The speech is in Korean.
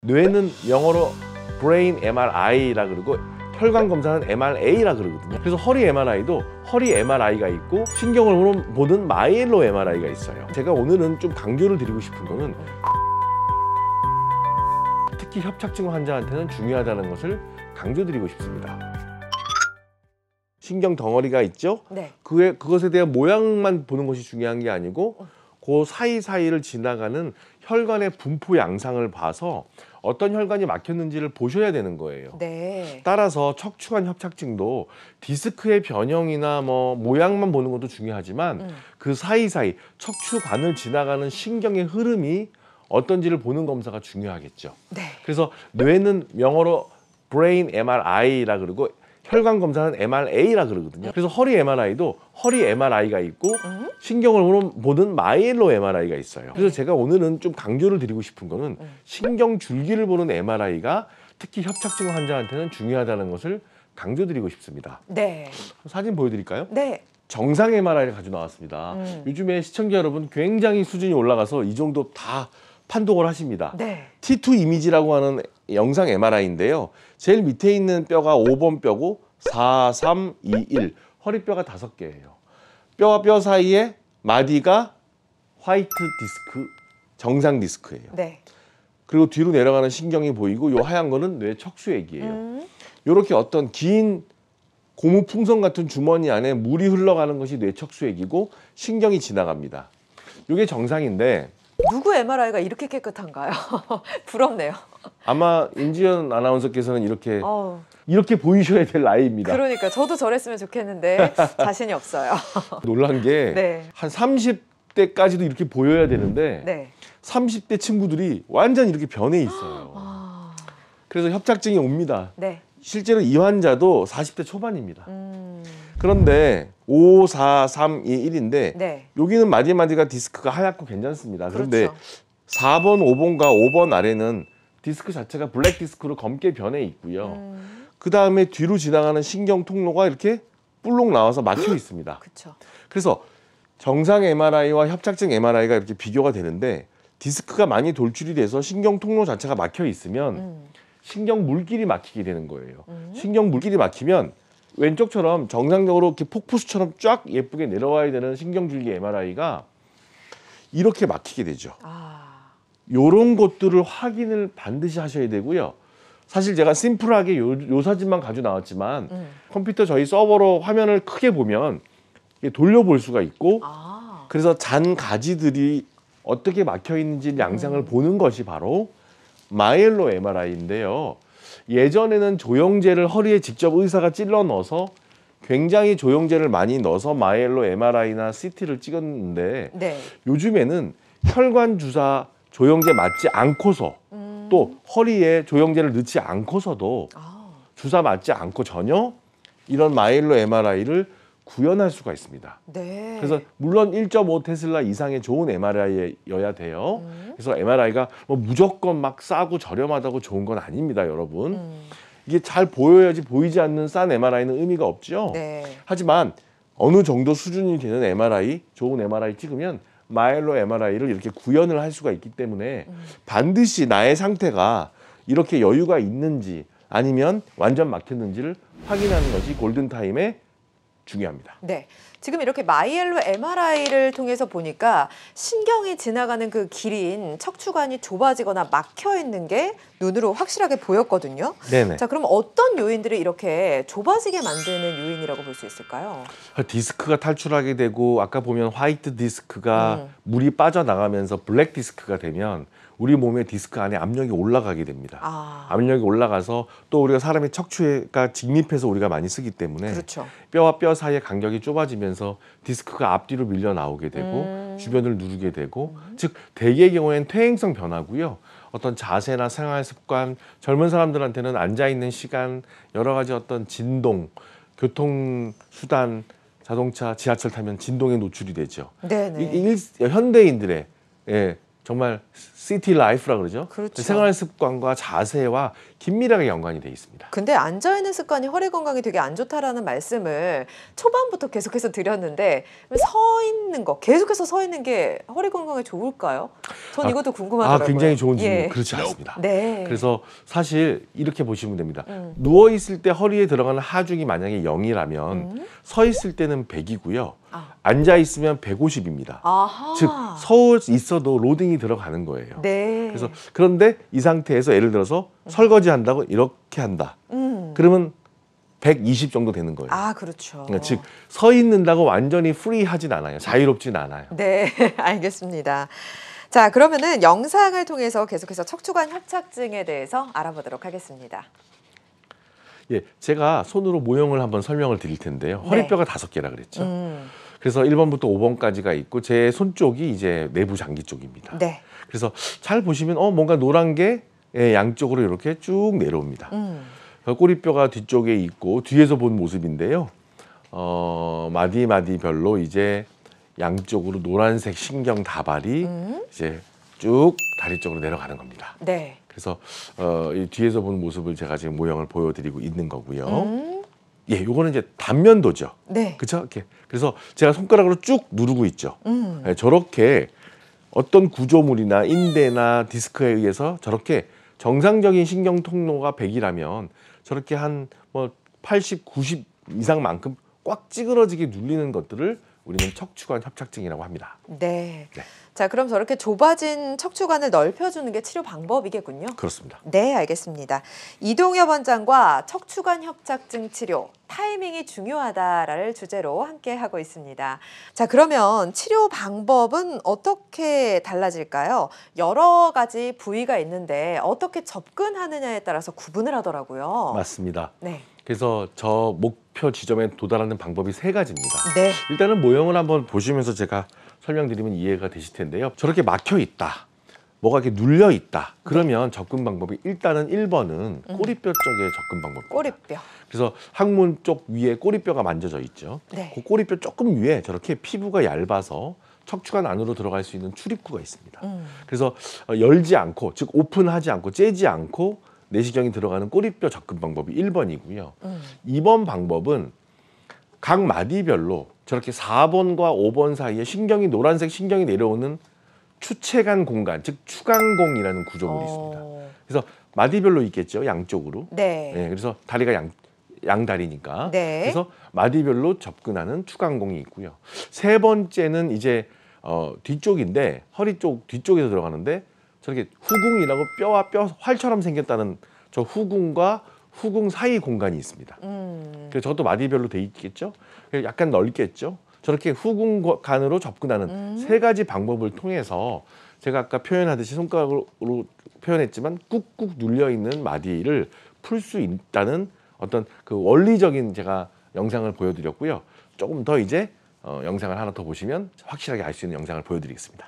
뇌는 영어로 brain MRI라 그러고 혈관 검사는 MRA라 그러거든요. 그래서 허리 MRI도 허리 MRI가 있고 신경을 보는 마이엘로 MRI가 있어요. 제가 오늘은 좀 강조를 드리고 싶은 거는 특히 협착증 환자한테는 중요하다는 것을 강조드리고 싶습니다. 신경 덩어리가 있죠? 네. 그것에 대한 모양만 보는 것이 중요한 게 아니고 그 사이사이를 지나가는 혈관의 분포 양상을 봐서 어떤 혈관이 막혔는지를 보셔야 되는 거예요. 네. 따라서 척추관 협착증도 디스크의 변형이나 뭐 모양만 보는 것도 중요하지만 그 사이사이 척추관을 지나가는 신경의 흐름이 어떤지를 보는 검사가 중요하겠죠. 네. 그래서 뇌는 영어로 brain MRI라 그러고 혈관 검사는 MRA라 그러거든요. 그래서 허리 MRI도 허리 MRI가 있고 신경을 보는 마이엘로 MRI가 있어요. 그래서 제가 오늘은 좀 강조를 드리고 싶은 거는 신경 줄기를 보는 MRI가 특히 협착증 환자한테는 중요하다는 것을 강조드리고 싶습니다. 네. 사진 보여드릴까요? 네. 정상 MRI를 가지고 나왔습니다. 요즘에 시청자 여러분 굉장히 수준이 올라가서 이 정도 다 판독을 하십니다. 네. T2 이미지라고 하는 영상 MRI인데요. 제일 밑에 있는 뼈가 5번 뼈고 4, 3, 2, 1 허리뼈가 5개예요. 뼈와 뼈 사이에 마디가 화이트 디스크, 정상 디스크예요. 네. 그리고 뒤로 내려가는 신경이 보이고 요 하얀 거는 뇌 척수액이에요. 이렇게 어떤 긴 고무 풍선 같은 주머니 안에 물이 흘러가는 것이 뇌 척수액이고 신경이 지나갑니다. 이게 정상인데 누구 MRI가 이렇게 깨끗한가요? 부럽네요. 아마 임지연 아나운서께서는 이렇게 보이셔야 될 나이입니다. 그러니까 저도 저랬으면 좋겠는데 자신이 없어요. 놀란 게 네. 한 30대까지도 이렇게 보여야 되는데 네. 30대 친구들이 완전 이렇게 변해 있어요. 그래서 협착증이 옵니다. 네. 실제로 이 환자도 40대 초반입니다. 그런데 5, 4, 3, 2, 1인데 네. 여기는 마디마디가 디스크가 하얗고 괜찮습니다. 그런데 그렇죠. 4번, 5번과 5번 아래는 디스크 자체가 블랙 디스크로 검게 변해 있고요. 그 다음에 뒤로 지나가는 신경 통로가 이렇게 뿔록 나와서 막혀 있습니다. 그렇죠. 그래서 정상 MRI와 협착증 MRI가 이렇게 비교가 되는데 디스크가 많이 돌출이 돼서 신경 통로 자체가 막혀 있으면 신경 물길이 막히게 되는 거예요. 신경 물길이 막히면 왼쪽처럼 정상적으로 이렇게 폭포수처럼 쫙 예쁘게 내려와야 되는 신경줄기 MRI가 이렇게 막히게 되죠. 요런 것들을 확인을 반드시 하셔야 되고요. 사실 제가 심플하게 요 사진만 가지고 나왔지만 컴퓨터 저희 서버로 화면을 크게 보면 돌려볼 수가 있고 그래서 잔 가지들이 어떻게 막혀 있는지 양상을 보는 것이 바로 마이엘로 MRI인데요. 예전에는 조영제를 허리에 직접 의사가 찔러 넣어서 굉장히 조영제를 많이 넣어서 마이엘로 MRI나 CT를 찍었는데 네. 요즘에는 혈관 주사 조영제 맞지 않고서 또 허리에 조영제를 넣지 않고서도 주사 맞지 않고 전혀 이런 마이엘로 MRI를 구현할 수가 있습니다. 네. 그래서 물론 1.5 테슬라 이상의 좋은 MRI여야 돼요. 그래서 MRI가 뭐 무조건 막 싸고 저렴하다고 좋은 건 아닙니다, 여러분. 이게 잘 보여야지 보이지 않는 싼 MRI는 의미가 없죠. 네. 하지만 어느 정도 수준이 되는 MRI, 좋은 MRI 찍으면 마이엘로 MRI를 이렇게 구현을 할 수가 있기 때문에 반드시 나의 상태가 이렇게 여유가 있는지 아니면 완전 막혔는지를 확인하는 것이 골든타임의 중요합니다. 네. 지금 이렇게 마이엘로 MRI를 통해서 보니까 신경이 지나가는 그 길인 척추관이 좁아지거나 막혀 있는 게 눈으로 확실하게 보였거든요. 네네. 자, 그럼 어떤 요인들이 이렇게 좁아지게 만드는 요인이라고 볼 수 있을까요? 디스크가 탈출하게 되고 아까 보면 화이트 디스크가 물이 빠져나가면서 블랙 디스크가 되면 우리 몸의 디스크 안에 압력이 올라가게 됩니다. 압력이 올라가서 또 우리가 사람의 척추가 직립해서 우리가 많이 쓰기 때문에 그렇죠. 뼈와 뼈 사이의 간격이 좁아지면서 디스크가 앞뒤로 밀려 나오게 되고 주변을 누르게 되고 즉 대개의 경우에는 퇴행성 변화고요. 어떤 자세나 생활 습관, 젊은 사람들한테는 앉아있는 시간, 여러 가지 어떤 진동, 교통수단, 자동차, 지하철 타면 진동에 노출이 되죠. 네네. 현대인들의 정말 시티 라이프라 그러죠. 그렇죠. 생활 습관과 자세와 긴밀하게 연관이 돼 있습니다. 근데 앉아있는 습관이 허리 건강에 되게 안 좋다라는 말씀을 초반부터 계속해서 드렸는데 서 있는 거, 계속해서 서 있는 게 허리 건강에 좋을까요? 전 이것도 궁금하더라고요. 굉장히 좋은 질문. 예. 그렇지 않습니다. 네. 그래서 사실 이렇게 보시면 됩니다. 누워 있을 때 허리에 들어가는 하중이 만약에 0이라면 서 있을 때는 100이고요. 앉아 있으면 150입니다. 아하. 즉 서 있어도 로딩이 들어가는 거예요. 네. 그래서 그런데 이 상태에서 예를 들어서 설거지 한다고 이렇게 한다. 그러면 120 정도 되는 거예요. 아, 그렇죠. 그러니까 즉 서 있는다고 완전히 프리하진 않아요. 자유롭진 않아요. 네, 알겠습니다. 자, 그러면은 영상을 통해서 계속해서 척추관 협착증에 대해서 알아보도록 하겠습니다. 예, 제가 손으로 모형을 한번 설명을 드릴 텐데요. 네. 허리뼈가 5개라 그랬죠. 그래서 1번부터 5번까지가 있고 제 손 쪽이 이제 내부 장기 쪽입니다. 네. 그래서 잘 보시면 뭔가 노란 게 양쪽으로 이렇게 쭉 내려옵니다. 꼬리뼈가 뒤쪽에 있고 뒤에서 본 모습인데요. 마디마디별로 이제 양쪽으로 노란색 신경 다발이 이제 쭉 다리 쪽으로 내려가는 겁니다. 네. 그래서 이 뒤에서 본 모습을 제가 지금 모형을 보여드리고 있는 거고요. 예, 요거는 이제 단면도죠. 네. 그렇죠? 이렇게. 그래서 제가 손가락으로 쭉 누르고 있죠. 예, 저렇게 어떤 구조물이나 인대나 디스크에 의해서 저렇게 정상적인 신경 통로가 100이라면 저렇게 한 뭐 80, 90 이상만큼 꽉 찌그러지게 눌리는 것들을 우리는 척추관 협착증이라고 합니다. 네. 네. 자, 그럼 저렇게 좁아진 척추관을 넓혀주는 게 치료 방법이겠군요. 그렇습니다. 네, 알겠습니다. 이동엽 원장과 척추관 협착증 치료, 타이밍이 중요하다를 주제로 함께 하고 있습니다. 자, 그러면 치료 방법은 어떻게 달라질까요? 여러 가지 부위가 있는데 어떻게 접근하느냐에 따라서 구분을 하더라고요. 맞습니다. 네. 그래서 저 목표 지점에 도달하는 방법이 3가지입니다. 네. 일단은 모형을 한번 보시면서 제가 설명드리면 이해가 되실 텐데요. 저렇게 막혀 있다. 뭐가 이렇게 눌려 있다. 그러면 접근 방법이 일단은 1번은 꼬리뼈 쪽의 접근 방법입니다. 꼬리뼈. 그래서 항문 쪽 위에 꼬리뼈가 만져져 있죠. 네. 그 꼬리뼈 조금 위에 저렇게 피부가 얇아서 척추관 안으로 들어갈 수 있는 출입구가 있습니다. 그래서 열지 않고, 즉 오픈하지 않고 째지 않고 내시경이 들어가는 꼬리뼈 접근 방법이 1번이고요. 2번 방법은 각 마디별로 저렇게 4번과 5번 사이에 신경이 노란색 신경이 내려오는 추체간 공간, 즉 추간공이라는 구조물이 있습니다. 그래서 마디별로 있겠죠, 양쪽으로. 네. 네, 그래서 다리가 양다리니까. 네. 그래서 마디별로 접근하는 추간공이 있고요. 3번째는 이제 뒤쪽인데 허리 쪽 뒤쪽에서 들어가는데 저렇게 후궁이라고 뼈와 뼈 활처럼 생겼다는 저 후궁과 후궁 사이 공간이 있습니다. 그래서 저것도 마디별로 돼 있겠죠. 약간 넓겠죠. 저렇게 후궁간으로 접근하는 3가지 방법을 통해서 제가 아까 표현하듯이 손가락으로 표현했지만 꾹꾹 눌려 있는 마디를 풀 수 있다는 어떤 그 원리적인 제가 영상을 보여드렸고요. 조금 더 이제 영상을 하나 더 보시면 확실하게 알 수 있는 영상을 보여드리겠습니다.